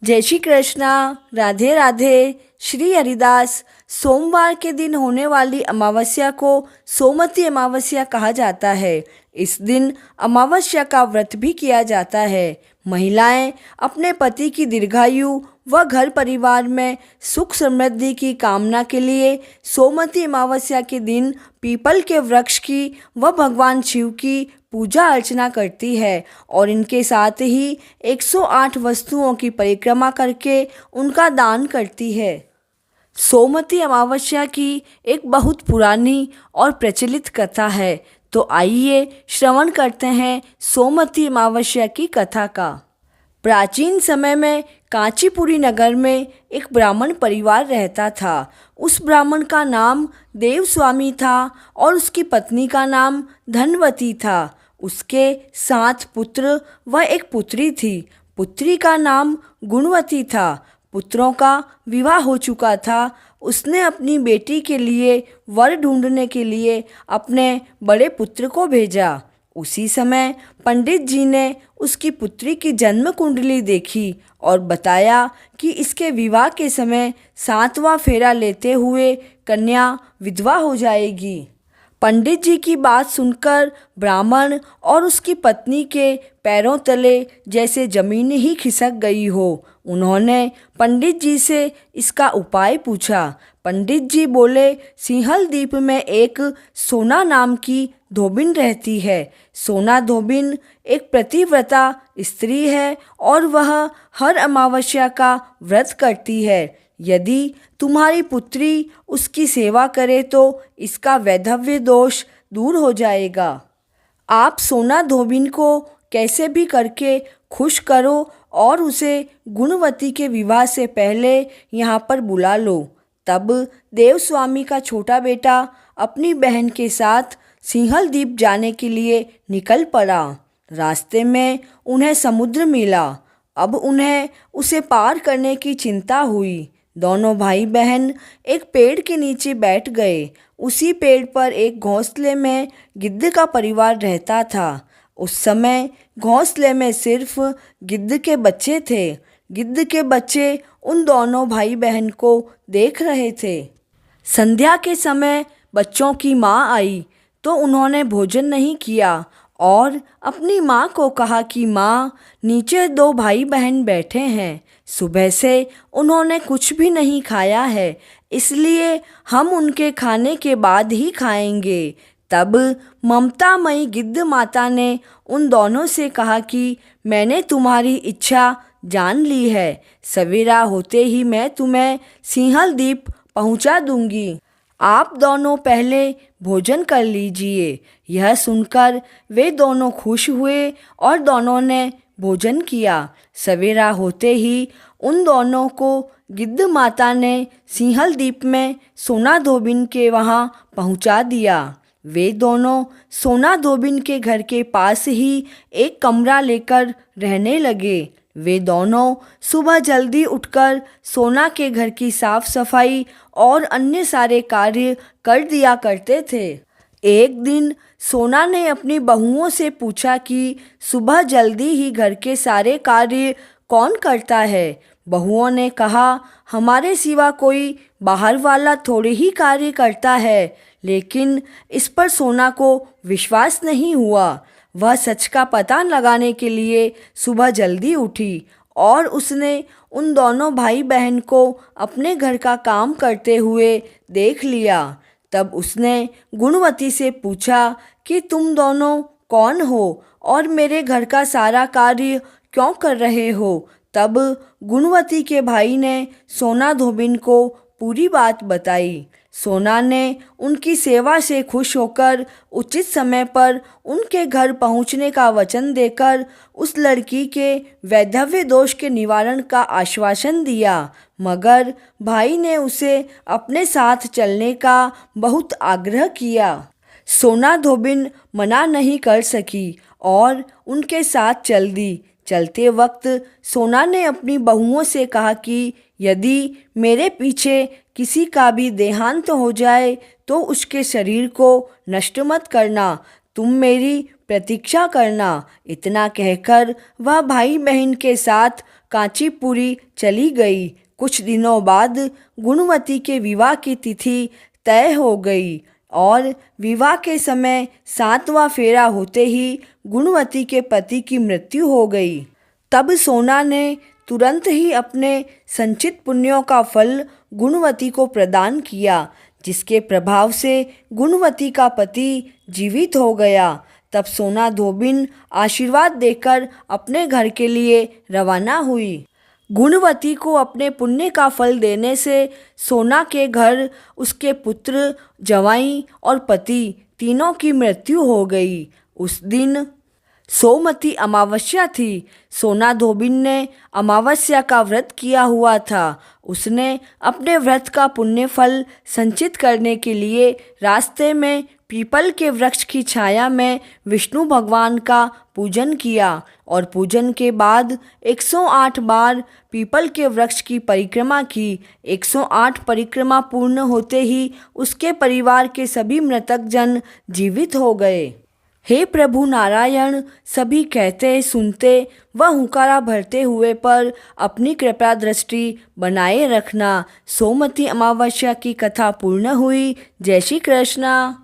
जय श्री कृष्णा। राधे राधे। श्री हरिदास। सोमवार के दिन होने वाली अमावस्या को सोमवती अमावस्या कहा जाता है। इस दिन अमावस्या का व्रत भी किया जाता है। महिलाएं अपने पति की दीर्घायु व घर परिवार में सुख समृद्धि की कामना के लिए सोमवती अमावस्या के दिन पीपल के वृक्ष की व भगवान शिव की पूजा अर्चना करती है और इनके साथ ही 108 वस्तुओं की परिक्रमा करके उनका दान करती है। सोमवती अमावस्या की एक बहुत पुरानी और प्रचलित कथा है, तो आइए श्रवण करते हैं सोमवती अमावस्या की कथा का। प्राचीन समय में कांचीपुरी नगर में एक ब्राह्मण परिवार रहता था। उस ब्राह्मण का नाम देवस्वामी था और उसकी पत्नी का नाम धनवती था। उसके 7 पुत्र व एक पुत्री थी। पुत्री का नाम गुणवती था। पुत्रों का विवाह हो चुका था। उसने अपनी बेटी के लिए वर ढूंढने के लिए अपने बड़े पुत्र को भेजा। उसी समय पंडित जी ने उसकी पुत्री की जन्म कुंडली देखी और बताया कि इसके विवाह के समय 7वां फेरा लेते हुए कन्या विधवा हो जाएगी। पंडित जी की बात सुनकर ब्राह्मण और उसकी पत्नी के पैरों तले जैसे जमीन ही खिसक गई हो। उन्होंने पंडित जी से इसका उपाय पूछा। पंडित जी बोले, सिंहल द्वीप में एक सोना नाम की धोबिन रहती है। सोना धोबिन एक प्रतिव्रता स्त्री है और वह हर अमावस्या का व्रत करती है। यदि तुम्हारी पुत्री उसकी सेवा करे तो इसका वैधव्य दोष दूर हो जाएगा। आप सोना धोबिन को कैसे भी करके खुश करो और उसे गुणवती के विवाह से पहले यहाँ पर बुला लो। तब देवस्वामी का छोटा बेटा अपनी बहन के साथ सिंहल द्वीप जाने के लिए निकल पड़ा। रास्ते में उन्हें समुद्र मिला। अब उन्हें उसे पार करने की चिंता हुई। दोनों भाई बहन एक पेड़ के नीचे बैठ गए। उसी पेड़ पर एक घोंसले में गिद्ध का परिवार रहता था। उस समय घोंसले में सिर्फ गिद्ध के बच्चे थे। गिद्ध के बच्चे उन दोनों भाई बहन को देख रहे थे। संध्या के समय बच्चों की माँ आई तो उन्होंने भोजन नहीं किया और अपनी माँ को कहा कि माँ, नीचे 2 भाई बहन बैठे हैं। सुबह से उन्होंने कुछ भी नहीं खाया है, इसलिए हम उनके खाने के बाद ही खाएंगे। तब ममतामयी गिद्ध माता ने उन दोनों से कहा कि मैंने तुम्हारी इच्छा जान ली है। सवेरा होते ही मैं तुम्हें सिंहल द्वीप पहुंचा दूंगी। आप दोनों पहले भोजन कर लीजिए। यह सुनकर वे दोनों खुश हुए और दोनों ने भोजन किया। सवेरा होते ही उन दोनों को गिद्ध माता ने सिंहल द्वीप में सोना धोबिन के वहाँ पहुँचा दिया। वे दोनों सोना धोबिन के घर के पास ही एक कमरा लेकर रहने लगे। वे दोनों सुबह जल्दी उठकर सोना के घर की साफ सफाई और अन्य सारे कार्य कर दिया करते थे। एक दिन सोना ने अपनी बहुओं से पूछा कि सुबह जल्दी ही घर के सारे कार्य कौन करता है। बहुओं ने कहा, हमारे सिवा कोई बाहर वाला थोड़े ही कार्य करता है। लेकिन इस पर सोना को विश्वास नहीं हुआ। वह सच का पता लगाने के लिए सुबह जल्दी उठी और उसने उन दोनों भाई बहन को अपने घर का काम करते हुए देख लिया। तब उसने गुणवती से पूछा कि तुम दोनों कौन हो और मेरे घर का सारा कार्य क्यों कर रहे हो। तब गुणवती के भाई ने सोना धोबिन को पूरी बात बताई। सोना ने उनकी सेवा से खुश होकर उचित समय पर उनके घर पहुंचने का वचन देकर उस लड़की के वैधव्य दोष के निवारण का आश्वासन दिया। मगर भाई ने उसे अपने साथ चलने का बहुत आग्रह किया। सोना धोबिन मना नहीं कर सकी और उनके साथ चल दी। चलते वक्त सोना ने अपनी बहुओं से कहा कि यदि मेरे पीछे किसी का भी देहांत हो जाए तो उसके शरीर को नष्ट मत करना। तुम मेरी प्रतीक्षा करना। इतना कहकर वह भाई बहन के साथ कांचीपुरी चली गई। कुछ दिनों बाद गुणवती के विवाह की तिथि तय हो गई और विवाह के समय 7वां फेरा होते ही गुणवती के पति की मृत्यु हो गई। तब सोना ने तुरंत ही अपने संचित पुण्यों का फल गुणवती को प्रदान किया, जिसके प्रभाव से गुणवती का पति जीवित हो गया। तब सोना धोबिन आशीर्वाद देकर अपने घर के लिए रवाना हुई। गुणवती को अपने पुण्य का फल देने से सोना के घर उसके पुत्र, जवाई और पति तीनों की मृत्यु हो गई। उस दिन सोमवती अमावस्या थी। सोना धोबिन ने अमावस्या का व्रत किया हुआ था। उसने अपने व्रत का पुण्य फल संचित करने के लिए रास्ते में पीपल के वृक्ष की छाया में विष्णु भगवान का पूजन किया और पूजन के बाद 108 बार पीपल के वृक्ष की परिक्रमा की। 108 परिक्रमा पूर्ण होते ही उसके परिवार के सभी मृतक जन जीवित हो गए। हे प्रभु नारायण, सभी कहते सुनते व हुंकारा भरते हुए पर अपनी कृपा दृष्टि बनाए रखना। सोमवती अमावस्या की कथा पूर्ण हुई। जय श्री कृष्ण।